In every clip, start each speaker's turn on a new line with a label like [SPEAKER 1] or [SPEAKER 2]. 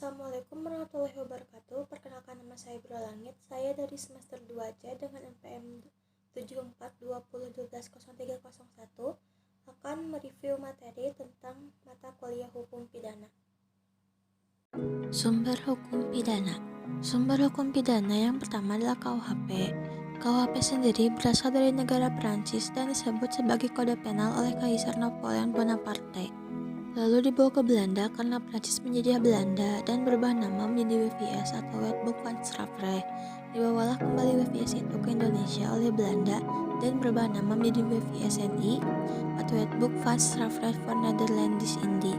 [SPEAKER 1] Assalamualaikum warahmatullahi wabarakatuh. Perkenalkan, nama saya Bro Langit. Saya dari semester 2C dengan NPM 7420120301 akan mereview materi tentang mata kuliah hukum pidana.
[SPEAKER 2] Sumber hukum pidana. Sumber hukum pidana yang pertama adalah KUHP. KUHP sendiri berasal dari negara Perancis dan disebut sebagai kode penal oleh Kaisar Napoleon Bonaparte. Lalu dibawa ke Belanda karena Prancis menjajah Belanda dan berubah nama menjadi WVS atau Wetboek van Strafrecht. Dibawalah kembali WVS itu ke Indonesia oleh Belanda dan berubah nama menjadi WVSNI atau Wetboek van Strafrecht for Netherlands Indie.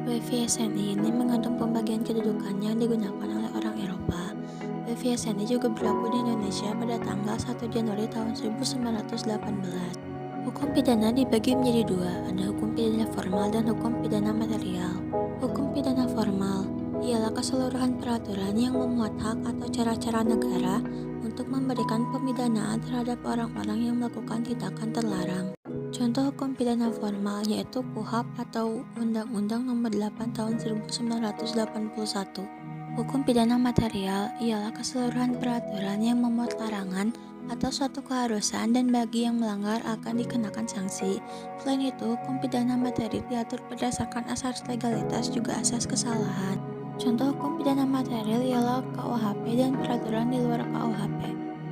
[SPEAKER 2] WVSNI ini mengandung pembagian kedudukan yang digunakan oleh orang Eropa. WVSNI juga berlaku di Indonesia pada tanggal 1 Januari tahun 1918. Hukum pidana dibagi menjadi dua, ada hukum pidana formal dan hukum pidana material. Hukum pidana formal ialah keseluruhan peraturan yang memuat hak atau cara-cara negara untuk memberikan pemidanaan terhadap orang-orang yang melakukan tindakan terlarang. Contoh hukum pidana formal yaitu KUHP atau Undang-Undang Nomor 8 Tahun 1981. Hukum pidana material ialah keseluruhan peraturan yang memuat larangan atau suatu keharusan dan bagi yang melanggar akan dikenakan sanksi. Selain itu, hukum pidana materi diatur berdasarkan asas legalitas juga asas kesalahan. Contoh hukum pidana material ialah KUHP dan peraturan di luar KUHP.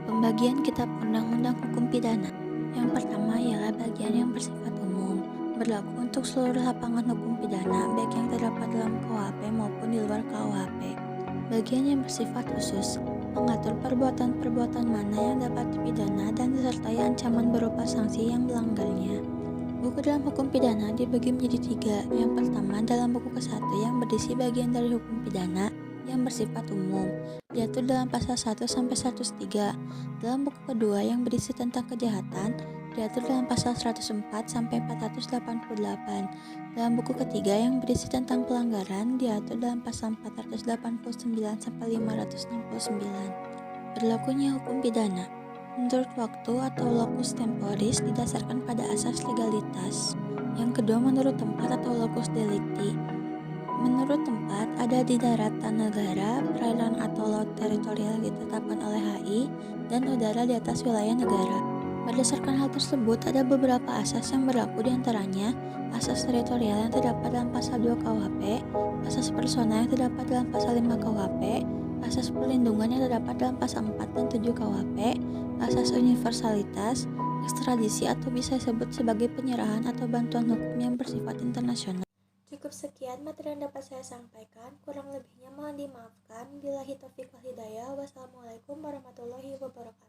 [SPEAKER 2] Pembagian kitab undang-undang hukum pidana. Yang pertama ialah bagian yang bersifat umum, berlaku untuk seluruh lapangan hukum pidana baik yang terdapat dalam KUHP maupun di luar KUHP. Bagian yang bersifat khusus mengatur perbuatan-perbuatan mana yang dapat dipidana dan disertai ancaman berupa sanksi yang melanggarnya. Buku dalam hukum pidana dibagi menjadi tiga. Yang pertama dalam buku ke-1 yang berisi bagian dari hukum pidana yang bersifat umum, diatur dalam pasal 1 sampai 103. Dalam buku kedua yang berisi tentang kejahatan, diatur dalam pasal 104 sampai 488. Dalam buku ketiga yang berisi tentang pelanggaran, diatur dalam pasal 489 sampai 569. Berlakunya hukum pidana menurut waktu atau locus temporis didasarkan pada asas legalitas. Yang kedua menurut tempat atau locus delicti. Menurut tempat ada di daratan negara, perairan atau laut teritorial ditetapkan oleh HI, dan udara di atas wilayah negara. Berdasarkan hal tersebut, ada beberapa asas yang berlaku diantaranya asas teritorial yang terdapat dalam pasal 2 KUHP, asas personal yang terdapat dalam pasal 5 KUHP, asas perlindungan yang terdapat dalam pasal 4 dan 7 KUHP, asas universalitas, ekstradisi atau bisa disebut sebagai penyerahan atau bantuan hukum yang bersifat internasional.
[SPEAKER 1] Cukup sekian materi yang dapat saya sampaikan, kurang lebihnya mohon dimaafkan. Billahi taufiq wal hidayah. Wassalamualaikum warahmatullahi wabarakatuh.